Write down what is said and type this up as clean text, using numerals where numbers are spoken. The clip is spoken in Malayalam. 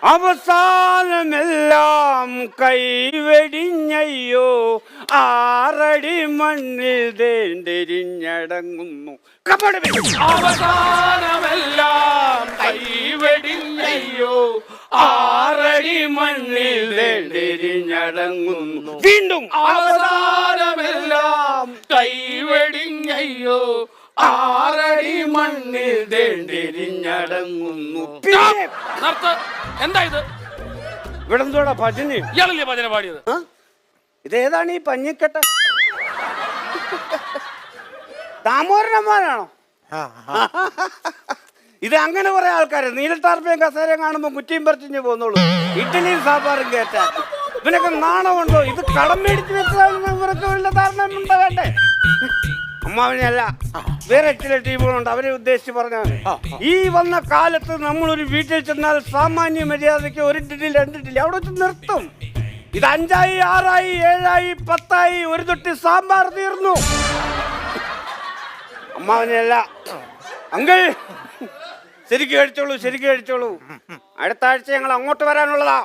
അവസാനമെല്ലാം കൈവെടിഞ്ഞയ്യോ, 6 അടി മണ്ണിൽ തേണ്ടെരിഞ്ഞടങ്ങുന്നു. അവസാനമെല്ലാം കൈവെടിഞ്ഞയ്യോ, 6 അടി മണ്ണിൽ തേണ്ടെരിഞ്ഞടങ്ങുന്നു. വീണ്ടും അവസാനമെല്ലാം കൈവെടിഞ്ഞയ്യോ, 6 അടി മണ്ണിൽ തേണ്ടെരിഞ്ഞടങ്ങുന്നു. എന്താ ഇത്? ഇവിടെ എന്തോടാ ഭജന? ഇയാളല്ലേ ഭജന പാടിയത്? ഇതേതാണ് ഈ പഞ്ഞിക്കെട്ട? ദാമോദരന്മാരാണോ? ഇത് അങ്ങനെ കുറെ ആൾക്കാര് നീലത്താർപ്പയും കസേരയും കാണുമ്പോ കുറ്റിയും പറിച്ചു പോന്നോളൂ. ഇഡ്ഡലിയും സാമ്പാറും കേട്ടാ ഇവനൊക്കെ നാണമുണ്ടോ? ഇത് കടം മേടിച്ച് വെച്ചതാണ്. ഇവർക്ക് വല്ല ധാരണ വേണ്ടേ? അമ്മാവനെയല്ല, വേറെ ചില ടീമുകളുണ്ട്, അവരെ ഉദ്ദേശിച്ച് പറഞ്ഞാൽ ഈ വന്ന കാലത്ത് നമ്മളൊരു വീട്ടിൽ ചെന്നാൽ സാമാന്യ മര്യാദയ്ക്ക് 1 ഇഡ്ഡലി 2 ഇഡ്ഡലി അവിടെ വെച്ച് നിർത്തും. ഇത് 5 ആയി 6 ആയി 7 ആയി 10 ആയി, 1 തൊട്ടി സാമ്പാർ തീർന്നു. അമ്മാവനെയല്ല അങ്കിൾ, ശരിക്കും കഴിച്ചോളൂ, ശരിക്കും കഴിച്ചോളൂ. അടുത്ത ആഴ്ച ഞങ്ങൾ അങ്ങോട്ട് വരാനുള്ളതാ.